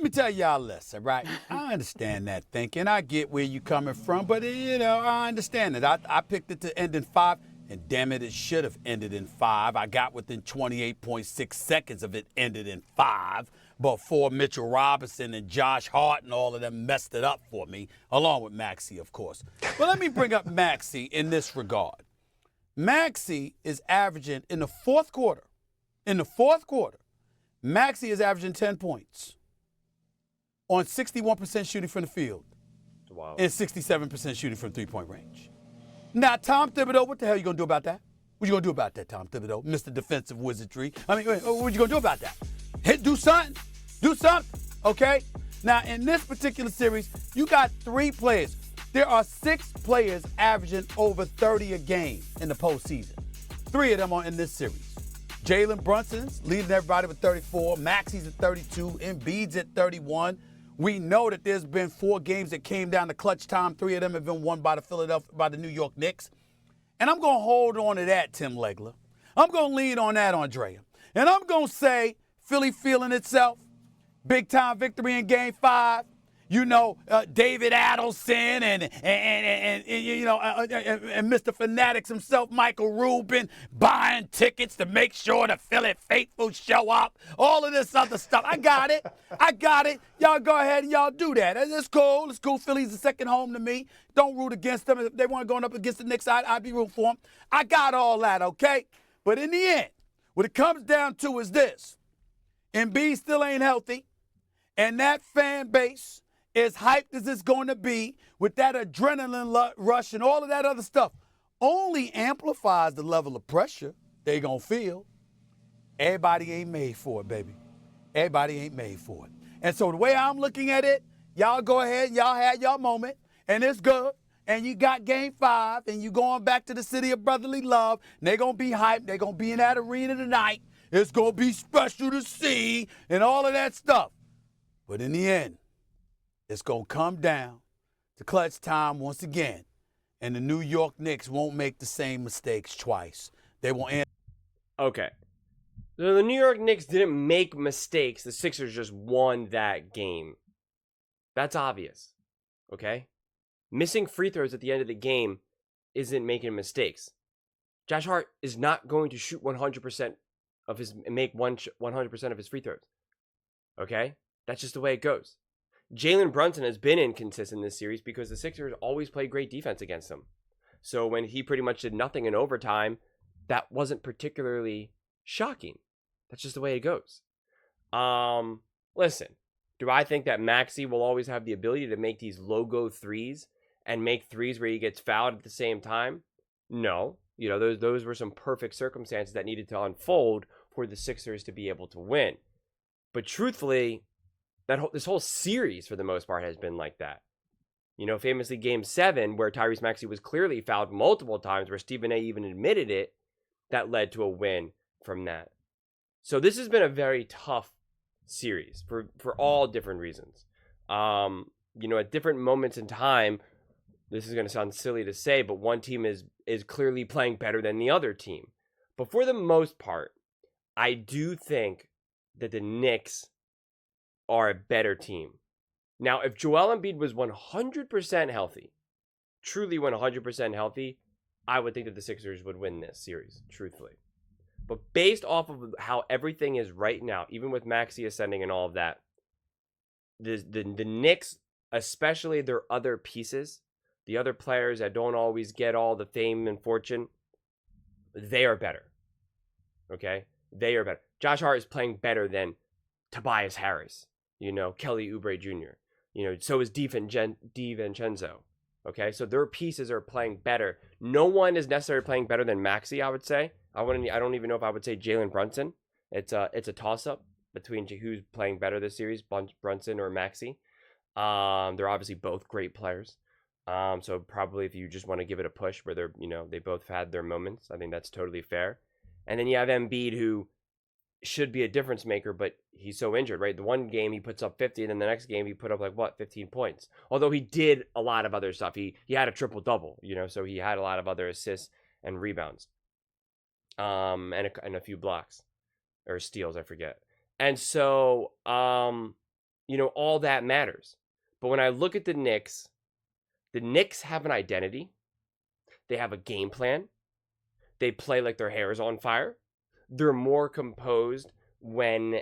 Let me tell y'all this, all right? I understand that thinking. I get where you're coming from, but, I understand it. I picked it to end in 5, and damn it, it should have ended in 5. I got within 28.6 seconds of it ended in 5 before Mitchell Robinson and Josh Hart and all of them messed it up for me, along with Maxey, of course. But let me bring up Maxey in this regard. Maxey is averaging in the fourth quarter, Maxey is averaging 10 points on 61% shooting from the field Wow. and 67% shooting from three-point range. Now, Tom Thibodeau, what the hell are you going to do about that? What you going to do about that, Tom Thibodeau, Mr. Defensive Wizardry? I mean, what you going to do about that? Do something. Do something, okay? Now, in this particular series, you got 3 players. There are 6 players averaging over 30 a game in the postseason. 3 of them are in this series. Jalen Brunson's leading everybody with 34. Maxey's at 32. Embiid's at 31. We know that there's been 4 games that came down to clutch time. 3 of them have been won by the New York Knicks. And I'm going to hold on to that, Tim Legler. I'm going to lean on that, Andrea. And I'm going to say Philly feeling itself. Big time victory in Game 5. David Adelson and Mr. Fanatics himself, Michael Rubin, buying tickets to make sure the Philly faithful show up. All of this other stuff. I got it. Y'all go ahead and y'all do that. It's cool. It's cool. Philly's the second home to me. Don't root against them. If they weren't going up against the Knicks, I'd be rooting for them. I got all that, okay? But in the end, what it comes down to is this. Embiid still ain't healthy, and that fan base, as hyped as it's going to be with that adrenaline rush and all of that other stuff, only amplifies the level of pressure they going to feel. Everybody ain't made for it, baby. Everybody ain't made for it. And so the way I'm looking at it, y'all go ahead, y'all had y'all moment, and it's good. And you got Game 5, and you going back to the city of brotherly love, and they going to be hyped. They going to be in that arena tonight. It's going to be special to see and all of that stuff. But in the end, it's going to come down to clutch time once again, and the New York Knicks won't make the same mistakes twice. They will end. Okay. So the New York Knicks didn't make mistakes. The Sixers just won that game. That's obvious. Okay? Missing free throws at the end of the game isn't making mistakes. Josh Hart is not going to shoot 100% of his, make 100% of his free throws. Okay? That's just the way it goes. Jalen Brunson has been inconsistent in this series because the Sixers always play great defense against him. So when he pretty much did nothing in overtime, that wasn't particularly shocking. That's just the way it goes. Listen, do I think that Maxey will always have the ability to make these logo threes and make threes where he gets fouled at the same time? No. Those were some perfect circumstances that needed to unfold for the Sixers to be able to win. But truthfully, this whole series, for the most part, has been like that. Famously Game 7, where Tyrese Maxey was clearly fouled multiple times, where Stephen A. even admitted it, that led to a win from that. So this has been a very tough series for all different reasons. At different moments in time, this is going to sound silly to say, but one team is clearly playing better than the other team. But for the most part, I do think that the Knicks are a better team. Now, if Joel Embiid was 100% healthy, truly 100% healthy, I would think that the Sixers would win this series, truthfully. But based off of how everything is right now, even with Maxey ascending and all of that, the Knicks, especially their other pieces, the other players that don't always get all the fame and fortune, they are better. Okay? They are better. Josh Hart is playing better than Tobias Harris, Kelly Oubre Jr., so is DiVincenzo. Okay? So their pieces are playing better. No one is necessarily playing better than Maxey, I would say. I don't even know if I would say Jalen Brunson. It's a toss-up between who's playing better this series, Brunson or Maxey. They're obviously both great players. So probably if you just want to give it a push where they're, they both had their moments, I think that's totally fair. And then you have Embiid, who should be a difference maker, but he's so injured, right? The one game he puts up 50, and then the next game he put up 15 points. Although he did a lot of other stuff. He had a triple-double, so he had a lot of other assists and rebounds. And a few blocks or steals, I forget. And so all that matters. But when I look at the Knicks have an identity. They have a game plan. They play like their hair is on fire. They're more composed when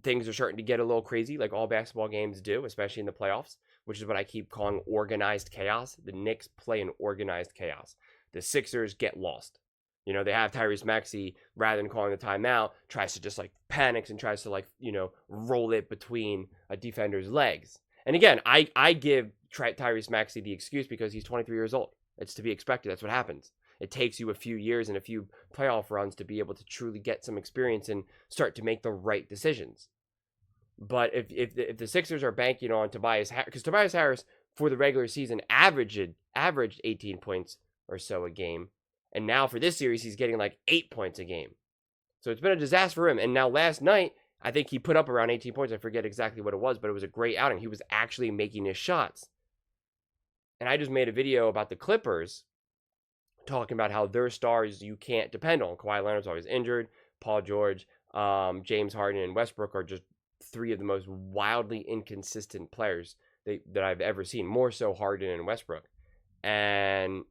things are starting to get a little crazy, like all basketball games do, especially in the playoffs, which is what I keep calling organized chaos. The Knicks play in organized chaos. The Sixers get lost. They have Tyrese Maxey, rather than calling the timeout, tries to just like panics and tries to like, roll it between a defender's legs. And again, I give Tyrese Maxey the excuse because he's 23 years old. It's to be expected. That's what happens. It takes you a few years and a few playoff runs to be able to truly get some experience and start to make the right decisions. But if the Sixers are banking on Tobias Harris, because Tobias Harris for the regular season averaged 18 points or so a game, and now for this series he's getting like 8 points a game. So it's been a disaster for him. And now last night I think he put up around 18 points. I forget exactly what it was, but it was a great outing. He was actually making his shots. And I just made a video about the Clippers, talking about how their stars you can't depend on. Kawhi Leonard's always injured. Paul George, James Harden, and Westbrook are just three of the most wildly inconsistent players that I've ever seen. More so Harden and Westbrook. And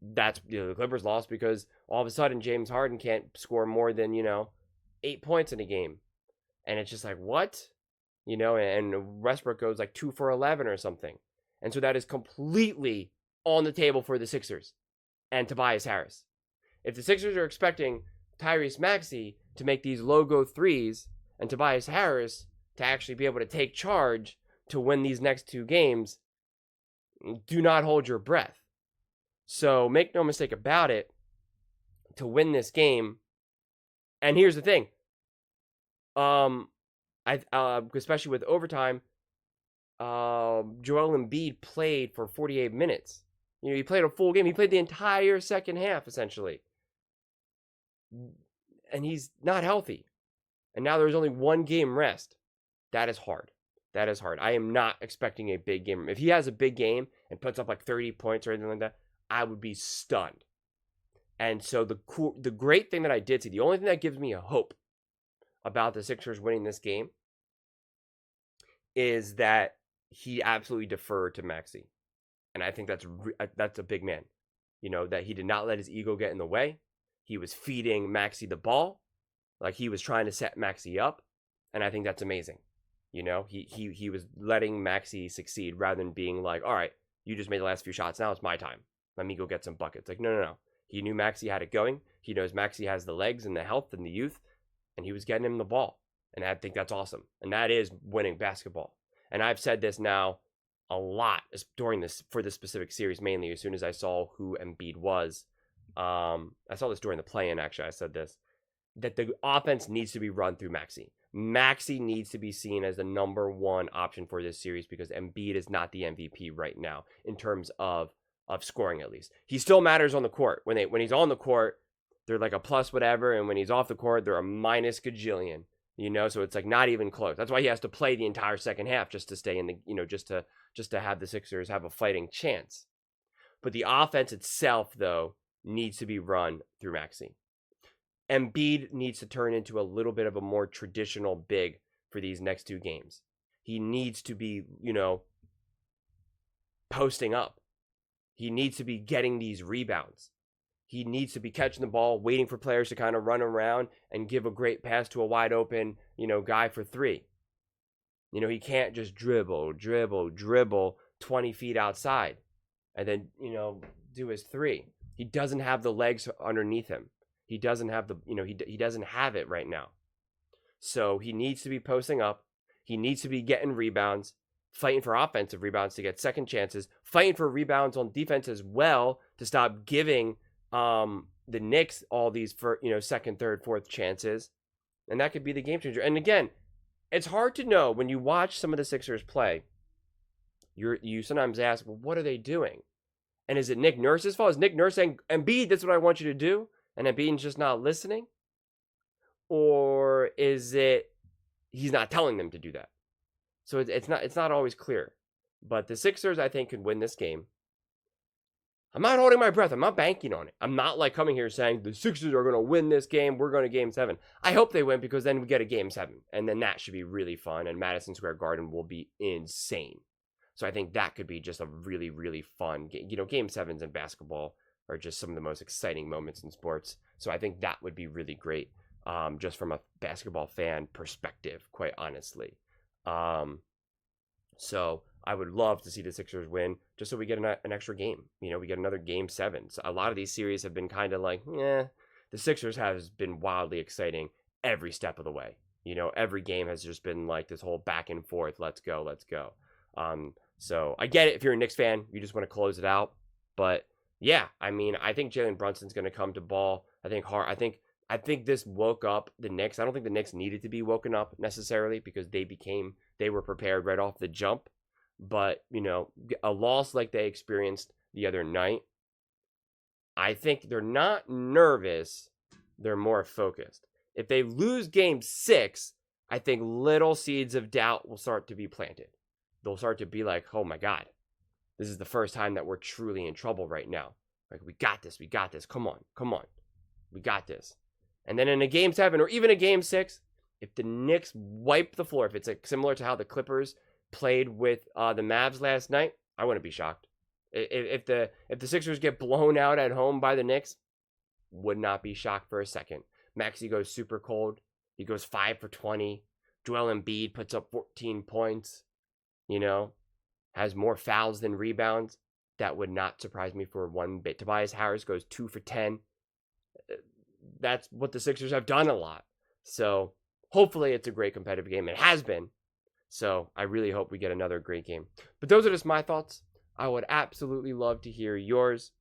that's, the Clippers lost because all of a sudden James Harden can't score more than, 8 points in a game. And it's just like, what? And Westbrook goes like 2 for 11 or something. And so that is completely on the table for the Sixers and Tobias Harris. If the Sixers are expecting Tyrese Maxey to make these logo threes and Tobias Harris to actually be able to take charge to win these next 2 games, do not hold your breath. So make no mistake about it, to win this game, and here's the thing, especially with overtime, Joel Embiid played for 48 minutes. He played a full game. He played the entire second half, essentially. And he's not healthy. And now there's only 1 game rest. That is hard. That is hard. I am not expecting a big game. If he has a big game and puts up like 30 points or anything like that, I would be stunned. And so the great thing that I did see, the only thing that gives me a hope about the Sixers winning this game is that he absolutely deferred to Maxey. And I think that's a big man. That he did not let his ego get in the way. He was feeding Maxey the ball. Like he was trying to set Maxey up. And I think that's amazing. He was letting Maxey succeed rather than being like, all right, you just made the last few shots. Now it's my time. Let me go get some buckets. Like, no. He knew Maxey had it going. He knows Maxey has the legs and the health and the youth. And he was getting him the ball. And I think that's awesome. And that is winning basketball. And I've said this now a lot for this specific series, mainly as soon as I saw who Embiid was. I saw this during the play-in, actually. I said this, that the offense needs to be run through Maxey. Maxey needs to be seen as the number 1 option for this series because Embiid is not the MVP right now in terms of scoring, at least. He still matters on the court. When he's on the court, they're like a plus whatever, and when he's off the court, they're a minus gajillion. So it's like not even close. That's why he has to play the entire second half just to stay in the, just to have the Sixers have a fighting chance. But the offense itself, though, needs to be run through Maxey. Embiid needs to turn into a little bit of a more traditional big for these next 2 games. He needs to be, posting up. He needs to be getting these rebounds. He needs to be catching the ball, waiting for players to kind of run around and give a great pass to a wide open, guy for 3. He can't just dribble 20 feet outside and then, do his 3. He doesn't have the legs underneath him. He doesn't have he doesn't have it right now. So he needs to be posting up. He needs to be getting rebounds, fighting for offensive rebounds to get second chances, fighting for rebounds on defense as well to stop giving the Knicks all these for second, third, fourth chances. And that could be the game changer. And again, it's hard to know when you watch some of the Sixers play. You sometimes ask, well, what are they doing? And is it Nick Nurse's fault? Is Nick Nurse saying, Embiid, that's what I want you to do? And Embiid's just not listening? Or is it he's not telling them to do that? So it's not always clear. But the Sixers, I think, could win this game. I'm not holding my breath. I'm not banking on it. I'm not like coming here saying the Sixers are going to win this game. We're going to game 7. I hope they win because then we get a game 7. And then that should be really fun. And Madison Square Garden will be insane. So I think that could be just a really, really fun game. You know, game 7s in basketball are just some of the most exciting moments in sports. So I think that would be really great, just from a basketball fan perspective, quite honestly. So I would love to see the Sixers win just so we get an extra game. You know, we get another game 7. So a lot of these series have been kind of like, the Sixers has been wildly exciting every step of the way. You know, every game has just been like this whole back and forth. Let's go, let's go. So I get it. If you're a Knicks fan, you just want to close it out. But yeah, I mean, I think Jalen Brunson's going to come to ball. I think this woke up the Knicks. I don't think the Knicks needed to be woken up necessarily because they were prepared right off the jump. But, you know, a loss like they experienced the other night, I think they're not nervous. They're more focused. If they lose game 6, I think little seeds of doubt will start to be planted. They'll start to be like, oh my God, this is the first time that we're truly in trouble right now. Like, we got this. Come on. We got this. And then in a game 7 or even a game 6, if the Knicks wipe the floor, if it's similar to how the Clippers played with the Mavs last night, I wouldn't be shocked. If the Sixers get blown out at home by the Knicks, would not be shocked for a second. Maxey goes super cold. He goes 5 for 20. Joel Embiid puts up 14 points. You know, has more fouls than rebounds. That would not surprise me for one bit. Tobias Harris goes 2 for 10. That's what the Sixers have done a lot. So hopefully it's a great competitive game. It has been. So I really hope we get another great game. But those are just my thoughts. I would absolutely love to hear yours.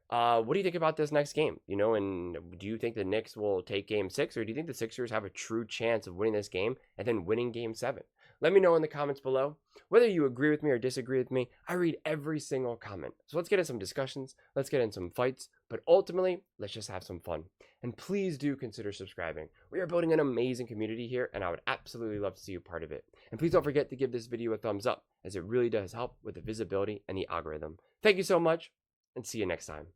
What do you think about this next game? You know, and do you think the Knicks will take game 6, or do you think the Sixers have a true chance of winning this game and then winning game 7? Let me know in the comments below. Whether you agree with me or disagree with me, I read every single comment. So let's get in some discussions. Let's get in some fights. But ultimately, let's just have some fun. And please do consider subscribing. We are building an amazing community here, and I would absolutely love to see you part of it. And please don't forget to give this video a thumbs up, as it really does help with the visibility and the algorithm. Thank you so much, and see you next time.